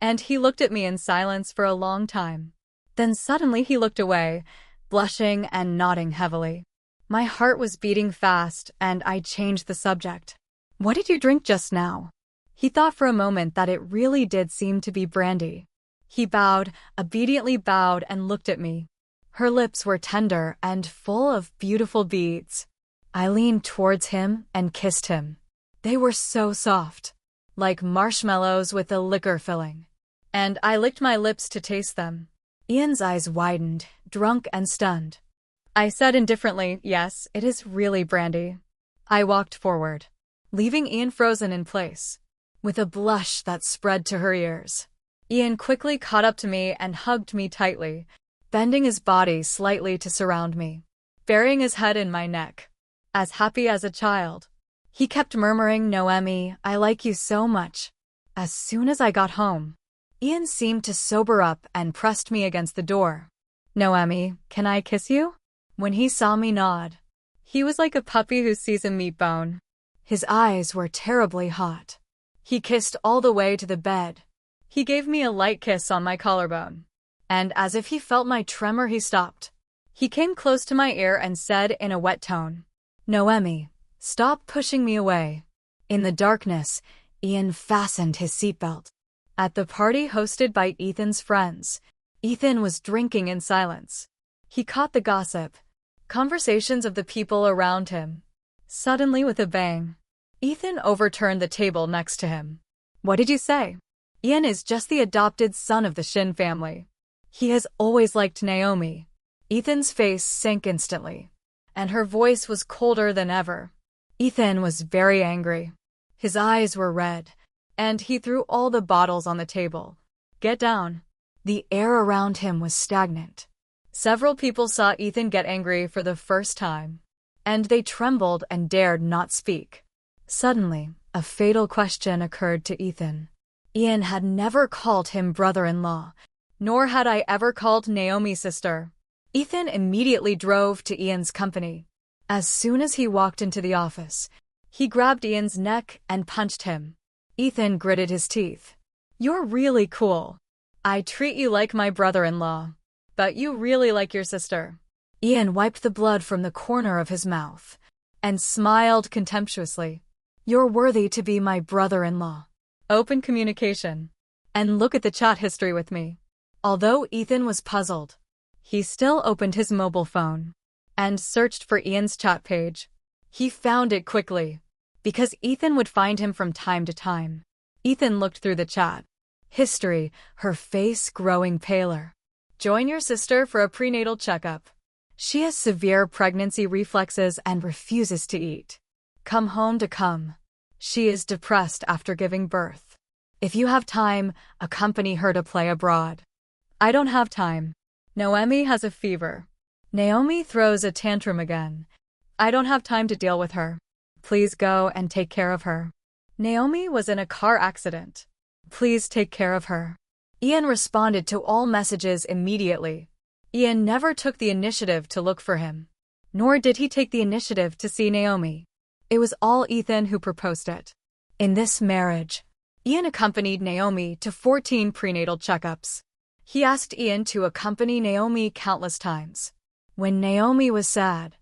and he looked at me in silence for a long time. Then suddenly he looked away, blushing and nodding heavily. My heart was beating fast, and I changed the subject. "What did you drink just now?" He thought for a moment that it really did seem to be brandy. He bowed, obediently bowed, and looked at me. Her lips were tender and full of beautiful beads. I leaned towards him and kissed him. They were so soft, like marshmallows with a liquor filling. And I licked my lips to taste them. Ian's eyes widened, drunk and stunned. I said indifferently, "Yes, it is really brandy." I walked forward, leaving Ian frozen in place, with a blush that spread to her ears. Ian quickly caught up to me and hugged me tightly, bending his body slightly to surround me, burying his head in my neck, as happy as a child. He kept murmuring, "Noemi, I like you so much." As soon as I got home, Ian seemed to sober up and pressed me against the door. "Noemi, can I kiss you?" When he saw me nod, he was like a puppy who sees a meat bone. His eyes were terribly hot. He kissed all the way to the bed. He gave me a light kiss on my collarbone, and as if he felt my tremor, he stopped. He came close to my ear and said in a wet tone, "Noemi, stop pushing me away." In the darkness, Ian fastened his seatbelt. At the party hosted by Ethan's friends, Ethan was drinking in silence. He caught the gossip, conversations of the people around him. Suddenly, with a bang, Ethan overturned the table next to him. "What did you say?" Ian is just the adopted son of the Shin family. He has always liked Naomi. Ethan's face sank instantly, and her voice was colder than ever. Ethan was very angry. His eyes were red, and he threw all the bottles on the table. "Get down." The air around him was stagnant. Several people saw Ethan get angry for the first time, and they trembled and dared not speak. Suddenly, a fatal question occurred to Ethan. Ian had never called him brother-in-law, nor had I ever called Naomi sister. Ethan immediately drove to Ian's company. As soon as he walked into the office, he grabbed Ian's neck and punched him. Ethan gritted his teeth. "You're really cool. I treat you like my brother-in-law, but you really like your sister." Ian wiped the blood from the corner of his mouth and smiled contemptuously. "You're worthy to be my brother-in-law." Open communication. And look at the chat history with me. Although Ethan was puzzled, he still opened his mobile phone and searched for Ian's chat page. He found it quickly, because Ethan would find him from time to time. Ethan looked through the chat. History, her face growing paler. Join your sister for a prenatal checkup. She has severe pregnancy reflexes and refuses to eat. Come home to come. She is depressed after giving birth. If you have time, accompany her to play abroad. I don't have time. Noemi has a fever. Naomi throws a tantrum again. I don't have time to deal with her. Please go and take care of her. Naomi was in a car accident. Please take care of her. Ian responded to all messages immediately. Ian never took the initiative to look for him. Nor did he take the initiative to see Naomi. It was all Ethan who proposed it. In this marriage, Ian accompanied Naomi to 14 prenatal checkups. He asked Ian to accompany Naomi countless times. When Naomi was sad,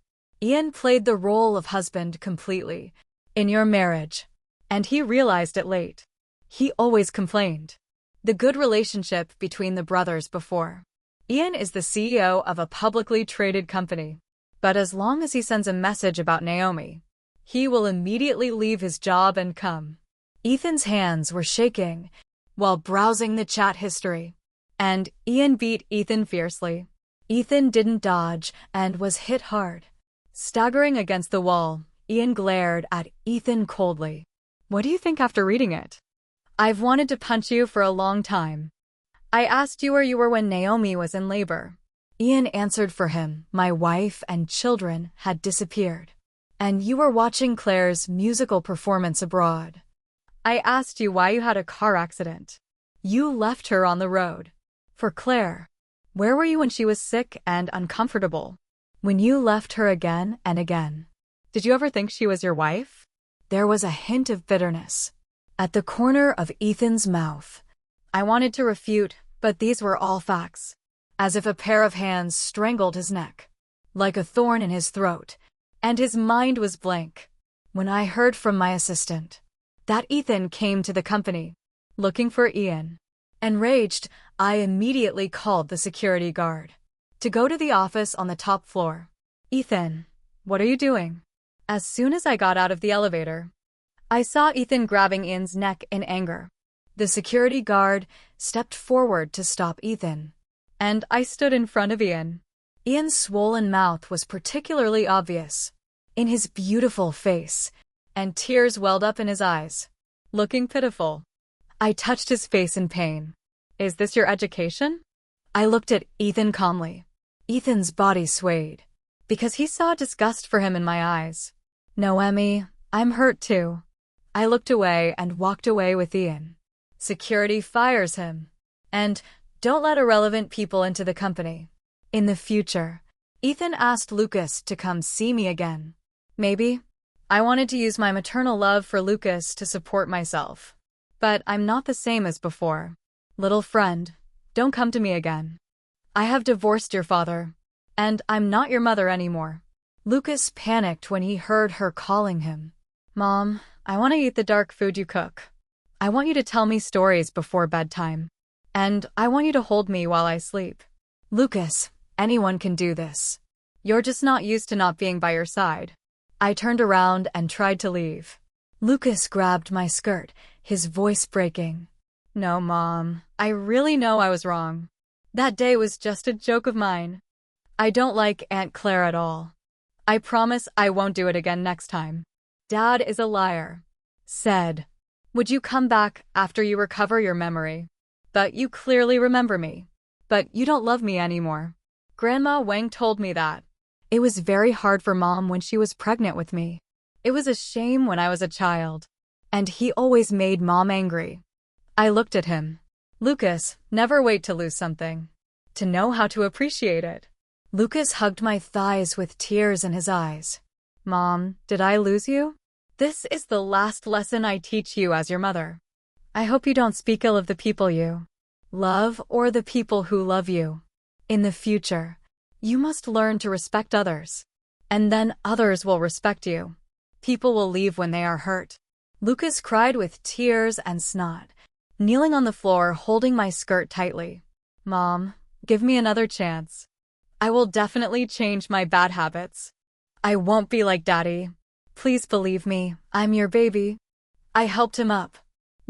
Ian played the role of husband completely. In your marriage. And he realized it late. He always complained. The good relationship between the brothers before. Ian is the CEO of a publicly traded company. But as long as he sends a message about Naomi, he will immediately leave his job and come. Ethan's hands were shaking while browsing the chat history. And Ian beat Ethan fiercely. Ethan didn't dodge and was hit hard. Staggering against the wall, Ian glared at Ethan coldly. What do you think after reading it? I've wanted to punch you for a long time. I asked you where you were when Naomi was in labor. Ian answered for him. My wife and children had disappeared. And you were watching Claire's musical performance abroad. I asked you why you had a car accident. You left her on the road. For Claire. Where were you when she was sick and uncomfortable? When you left her again and again. Did you ever think she was your wife? There was a hint of bitterness at the corner of Ethan's mouth. I wanted to refute, but these were all facts. As if a pair of hands strangled his neck, like a thorn in his throat, and his mind was blank. When I heard from my assistant that Ethan came to the company, looking for Ian. Enraged, I immediately called the security guard to go to the office on the top floor. Ethan, what are you doing? As soon as I got out of the elevator, I saw Ethan grabbing Ian's neck in anger. The security guard stepped forward to stop Ethan, and I stood in front of Ian. Ian's swollen mouth was particularly obvious in his beautiful face, and tears welled up in his eyes, looking pitiful. I touched his face in pain. Is this your education? I looked at Ethan calmly. Ethan's body swayed, because he saw disgust for him in my eyes. Noemi, I'm hurt too. I looked away and walked away with Ian. Security fires him. And don't let irrelevant people into the company. In the future, Ethan asked Lucas to come see me again. Maybe. I wanted to use my maternal love for Lucas to support myself. But I'm not the same as before. Little friend, don't come to me again. I have divorced your father, and I'm not your mother anymore. Lucas panicked when he heard her calling him. Mom, I want to eat the dark food you cook. I want you to tell me stories before bedtime. And I want you to hold me while I sleep. Lucas, anyone can do this. You're just not used to not being by your side. I turned around and tried to leave. Lucas grabbed my skirt, his voice breaking. No, Mom, I really know I was wrong. That day was just a joke of mine. I don't like Aunt Claire at all. I promise I won't do it again next time. Dad is a liar. Said. Would you come back after you recover your memory? But you clearly remember me. But you don't love me anymore. Grandma Wang told me that. It was very hard for Mom when she was pregnant with me. It was a shame when I was a child. And he always made Mom angry. I looked at him. Lucas, never wait to lose something. To know how to appreciate it. Lucas hugged my thighs with tears in his eyes. Mom, did I lose you? This is the last lesson I teach you as your mother. I hope you don't speak ill of the people you love or the people who love you. In the future, you must learn to respect others. And then others will respect you. People will leave when they are hurt. Lucas cried with tears and snot, kneeling on the floor holding my skirt tightly. Mom, give me another chance. I will definitely change my bad habits. I won't be like Daddy. Please believe me, I'm your baby. I helped him up.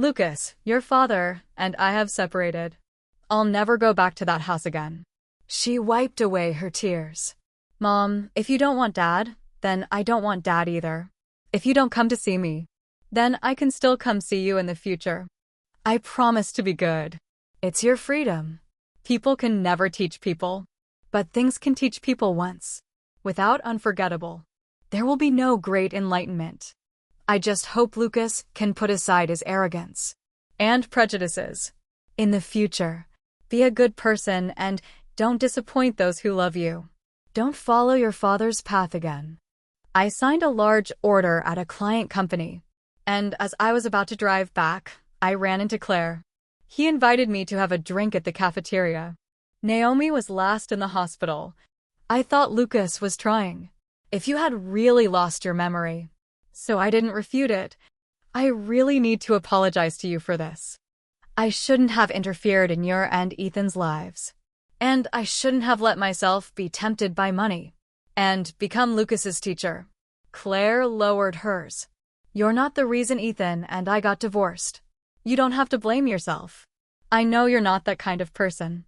Lucas, your father and I have separated. I'll never go back to that house again. She wiped away her tears. Mom, if you don't want Dad, then I don't want Dad either. If you don't come to see me, then I can still come see you in the future. I promise to be good. It's your freedom. People can never teach people, but things can teach people once. Without unforgettable, there will be no great enlightenment. I just hope Lucas can put aside his arrogance and prejudices. In the future, be a good person and don't disappoint those who love you. Don't follow your father's path again. I signed a large order at a client company, and as I was about to drive back, I ran into Claire. He invited me to have a drink at the cafeteria. Naomi was last in the hospital. I thought Lucas was trying. If you had really lost your memory. So I didn't refute it. I really need to apologize to you for this. I shouldn't have interfered in your and Ethan's lives. And I shouldn't have let myself be tempted by money and become Lucas's teacher. Claire lowered hers. You're not the reason Ethan and I got divorced. You don't have to blame yourself. I know you're not that kind of person.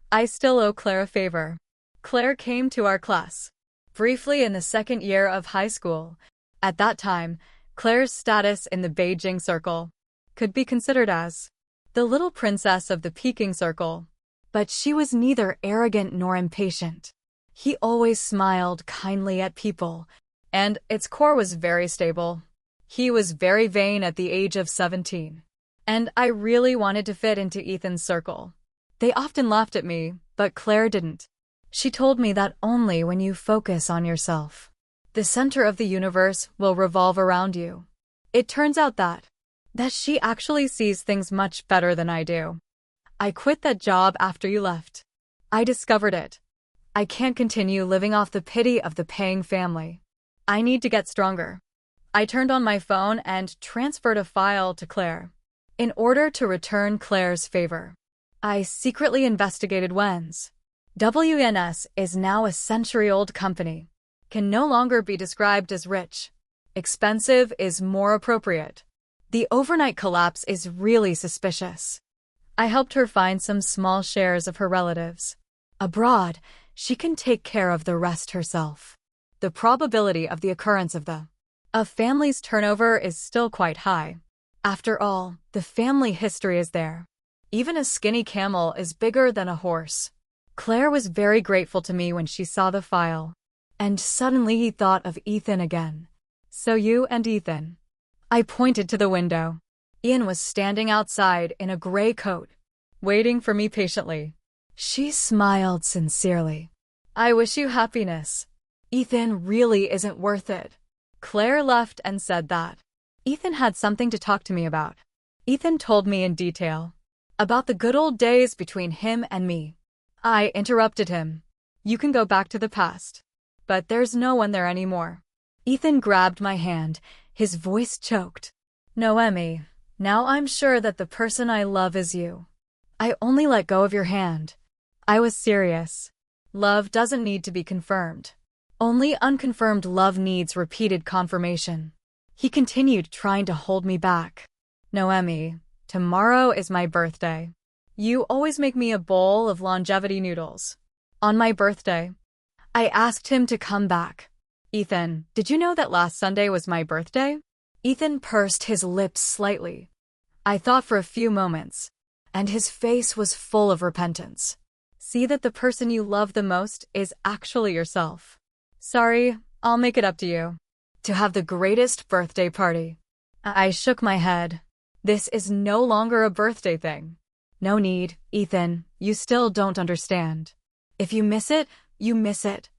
I still owe Claire a favor. Claire came to our class briefly in the second year of high school. At that time, Claire's status in the Beijing circle could be considered as the little princess of the Peking circle. But she was neither arrogant nor impatient. He always smiled kindly at people, and its core was very stable. He was very vain at the age of 17. And I really wanted to fit into Ethan's circle. They often laughed at me, but Claire didn't. She told me that only when you focus on yourself, the center of the universe will revolve around you. It turns out that she actually sees things much better than I do. I quit that job after you left. I discovered it. I can't continue living off the pity of the paying family. I need to get stronger. I turned on my phone and transferred a file to Claire. In order to return Claire's favor, I secretly investigated Wen's. WNS is now a century-old company. Can no longer be described as rich. Expensive is more appropriate. The overnight collapse is really suspicious. I helped her find some small shares of her relatives. Abroad, she can take care of the rest herself. The probability of the occurrence of a family's turnover is still quite high. After all, the family history is there. Even a skinny camel is bigger than a horse. Claire was very grateful to me when she saw the file. And suddenly he thought of Ethan again. So you and Ethan. I pointed to the window. Ian was standing outside in a gray coat, waiting for me patiently. She smiled sincerely. I wish you happiness. Ethan really isn't worth it. Claire left and said that Ethan had something to talk to me about. Ethan told me in detail about the good old days between him and me. I interrupted him. You can go back to the past. But there's no one there anymore. Ethan grabbed my hand, his voice choked. Noemi, now I'm sure that the person I love is you. I only let go of your hand. I was serious. Love doesn't need to be confirmed. Only unconfirmed love needs repeated confirmation. He continued trying to hold me back. Noemi, tomorrow is my birthday. You always make me a bowl of longevity noodles. On my birthday, I asked him to come back. Ethan, did you know that last Sunday was my birthday? Ethan pursed his lips slightly. I thought for a few moments, and his face was full of repentance. See that the person you love the most is actually yourself. Sorry, I'll make it up to you. To have the greatest birthday party. I shook my head. This is no longer a birthday thing. No need, Ethan, you still don't understand. If you miss it, you miss it.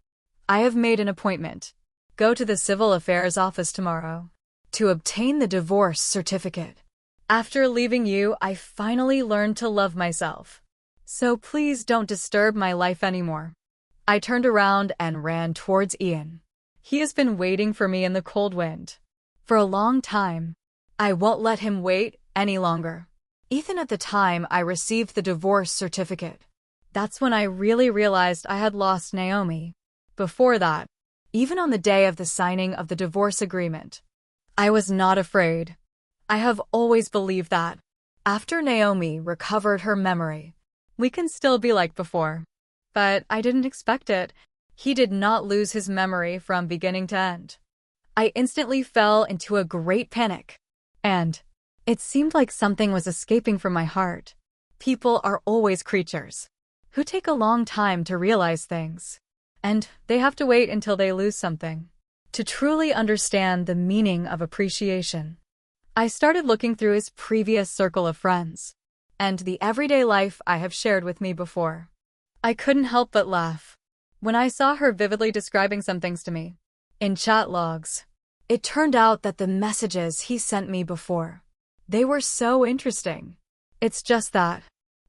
I have made an appointment. Go to the Civil Affairs office tomorrow to obtain the divorce certificate. After leaving you, I finally learned to love myself. So please don't disturb my life anymore. I turned around and ran towards Ian. He has been waiting for me in the cold wind for a long time. I won't let him wait any longer. Ethan, at the time I received the divorce certificate, that's when I really realized I had lost Naomi. Before that, even on the day of the signing of the divorce agreement, I was not afraid. I have always believed that. After Naomi recovered her memory, we can still be like before. But I didn't expect it. He did not lose his memory from beginning to end. I instantly fell into a great panic. And it seemed like something was escaping from my heart. People are always creatures who take a long time to realize things. And they have to wait until they lose something to truly understand the meaning of appreciation. I started looking through his previous circle of friends and the everyday life I have shared with me before. I couldn't help but laugh when I saw her vividly describing some things to me in chat logs. It turned out that the messages he sent me before, they were so interesting. It's just that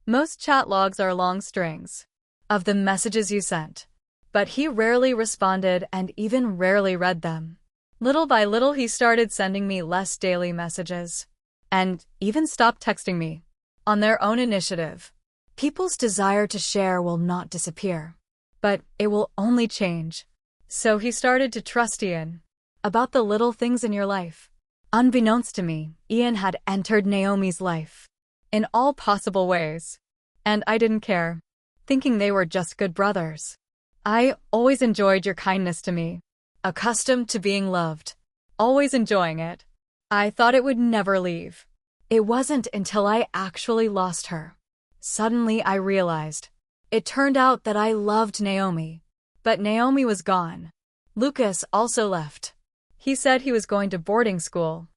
most chat logs are long strings of the messages you sent, but he rarely responded and even rarely read them. Little by little, he started sending me less daily messages and even stopped texting me on their own initiative. People's desire to share will not disappear, but it will only change. So he started to trust Ian about the little things in your life. Unbeknownst to me, Ian had entered Naomi's life in all possible ways, and I didn't care, thinking they were just good brothers. I always enjoyed your kindness to me, accustomed to being loved, always enjoying it. I thought it would never leave. It wasn't until I actually lost her. Suddenly I realized. It turned out that I loved Naomi, but Naomi was gone. Lucas also left. He said he was going to boarding school.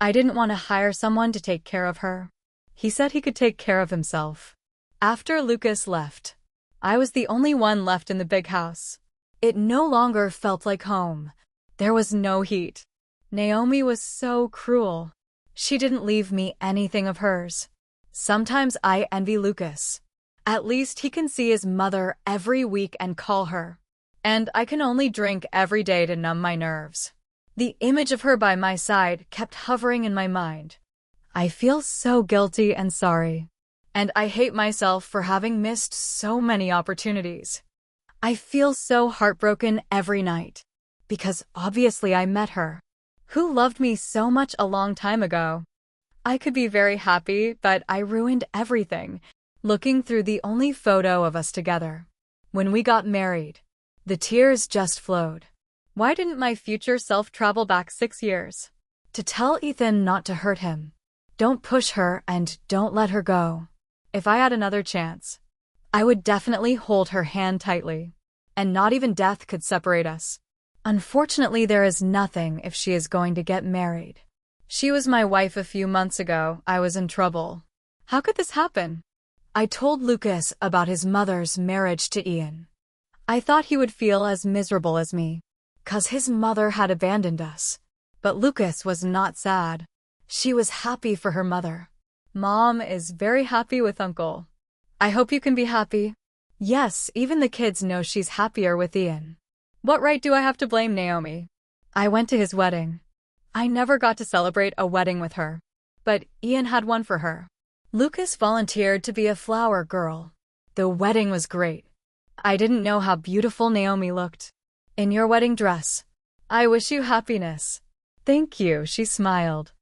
I didn't want to hire someone to take care of her. He said he could take care of himself. After Lucas left, I was the only one left in the big house. It no longer felt like home. There was no heat. Naomi was so cruel. She didn't leave me anything of hers. Sometimes I envy Lucas. At least he can see his mother every week and call her. And I can only drink every day to numb my nerves. The image of her by my side kept hovering in my mind. I feel so guilty and sorry. And I hate myself for having missed so many opportunities. I feel so heartbroken every night. Because obviously I met her, who loved me so much a long time ago. I could be very happy, but I ruined everything, looking through the only photo of us together. When we got married, the tears just flowed. Why didn't my future self travel back 6 years? To tell Ethan not to hurt him. Don't push her and don't let her go. If I had another chance, I would definitely hold her hand tightly. And not even death could separate us. Unfortunately, there is nothing if she is going to get married. She was my wife a few months ago. I was in trouble. How could this happen? I told Lucas about his mother's marriage to Ian. I thought he would feel as miserable as me, 'cause his mother had abandoned us. But Lucas was not sad. She was happy for her mother. Mom is very happy with Uncle. I hope you can be happy. Yes, even the kids know she's happier with Ian. What right do I have to blame Naomi? I went to his wedding. I never got to celebrate a wedding with her, but Ian had one for her. Lucas volunteered to be a flower girl. The wedding was great. I didn't know how beautiful Naomi looked in your wedding dress. I wish you happiness. Thank you, she smiled.